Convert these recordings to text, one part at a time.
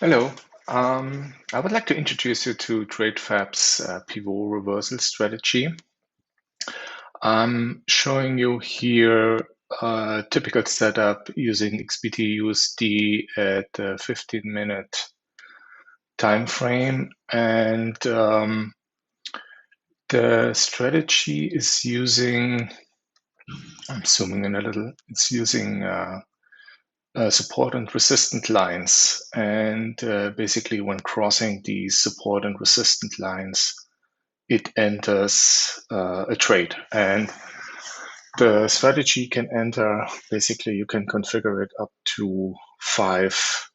Hello. I would like to introduce you to TradeFab's pivot reversal strategy. I'm showing you here a typical setup using XBTUSD at a 15-minute time frame, and the strategy is using. I'm zooming in a little. It's using support and resistant lines, and basically when crossing these support and resistant lines, it enters a trade. And the strategy can enter, basically you can configure it up to 5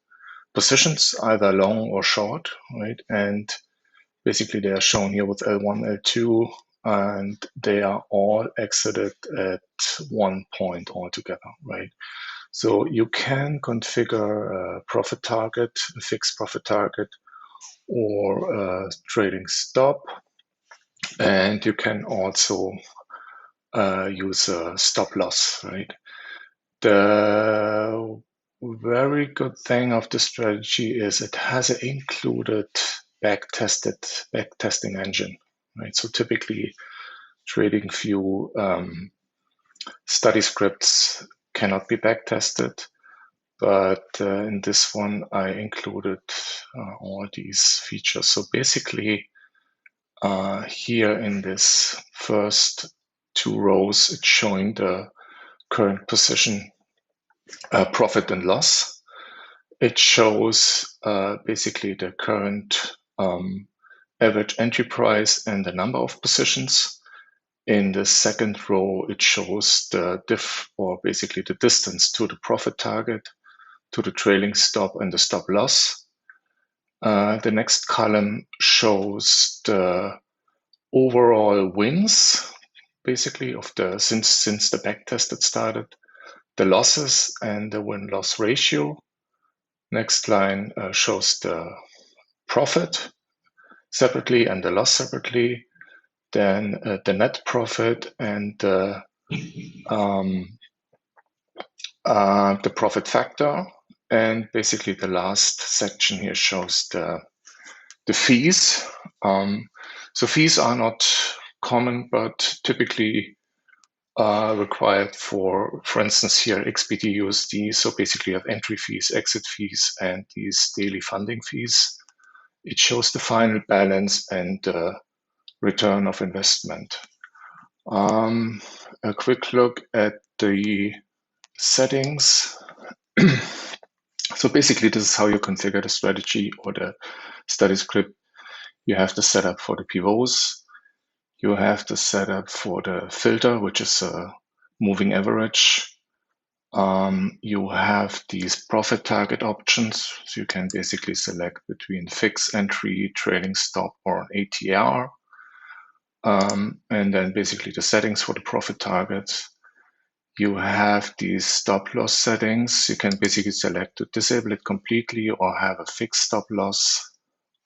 positions, either long or short, right? And basically they are shown here with L1, L2, and they are all exited at one point altogether, right? So you can configure a profit target, a fixed profit target, or a trading stop. And you can also use a stop loss, right? The very good thing of the strategy is it has an included backtesting engine, right? So typically TradingView study scripts cannot be backtested, but in this one I included all these features. So basically here in this first 2 rows, it's showing the current position profit and loss. It shows basically the current average entry price and the number of positions. In the second row, it shows the diff, or basically the distance to the profit target, to the trailing stop and the stop loss. The next column shows the overall wins, basically of the since the backtest had started, the losses and the win-loss ratio. Next line shows the profit separately and the loss separately. Then the net profit and the profit factor. And basically the last section here shows the fees. So fees are not common, but typically required for instance, here XBTUSD. So basically you have entry fees, exit fees, and these daily funding fees. It shows the final balance and return of investment. A quick look at the settings. So basically this is how you configure the strategy or the study script. You have the setup for the pivots. You have the setup for the filter, which is a moving average. You have these profit target options. So you can basically select between fixed entry, trailing stop, or an ATR. And then basically the settings for the profit targets. You have these stop loss settings. You can basically select to disable it completely or have a fixed stop loss.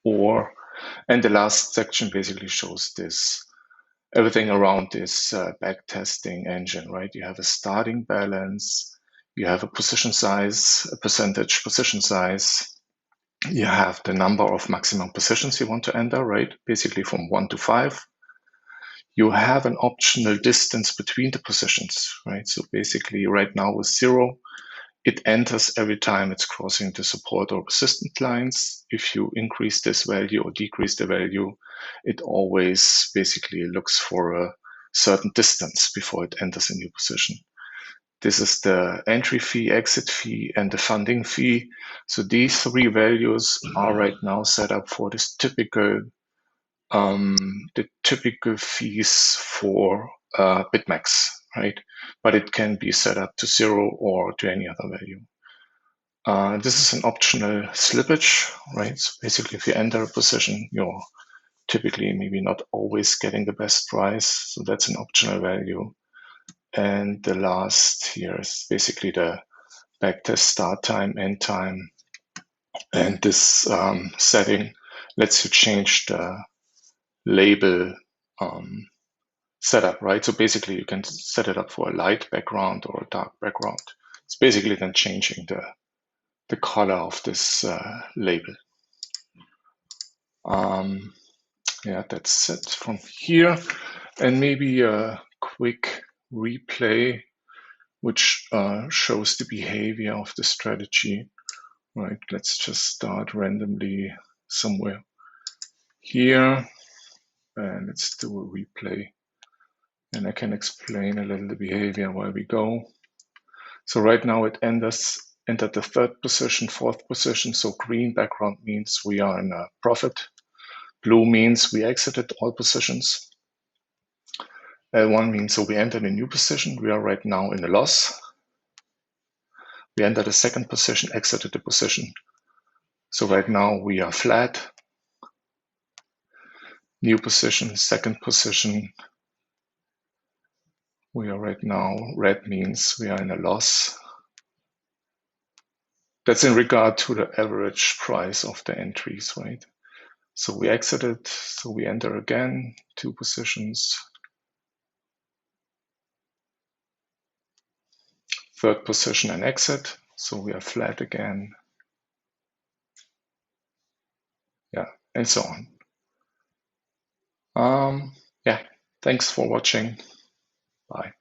And the last section basically shows this everything around this backtesting engine, right? You have a starting balance, you have a position size, a percentage position size, you have the number of maximum positions you want to enter, right? Basically from 1 to 5. You have an optional distance between the positions, right? So basically right now with 0, it enters every time it's crossing the support or resistance lines. If you increase this value or decrease the value, it always basically looks for a certain distance before it enters a new position. This is the entry fee, exit fee, and the funding fee. So these 3 values are right now set up for this typical the typical fees for BitMEX, right? But it can be set up to 0 or to any other value. This is an optional slippage, right? So basically, if you enter a position, you're typically maybe not always getting the best price. So that's an optional value. And the last here is basically the backtest start time, end time. And this setting lets you change the label setup, right? So basically you can set it up for a light background or a dark background. It's basically then changing the the color of this label. Yeah, that's it from here. And maybe a quick replay which shows the behavior of the strategy. Right, let's just start randomly somewhere here, and let's do a replay. And I can explain a little the behavior while we go. So right now it entered the third position, fourth position. So green background means we are in a profit. Blue means we exited all positions. L1 means so we entered a new position. We are right now in a loss. We entered a second position, exited the position. So right now we are flat. New position, second position. We are right now, red means we are in a loss. That's in regard to the average price of the entries, right? So we exited, so we enter again, two positions. Third position and exit, so we are flat again. Yeah, and so on. Yeah, thanks for watching. Bye.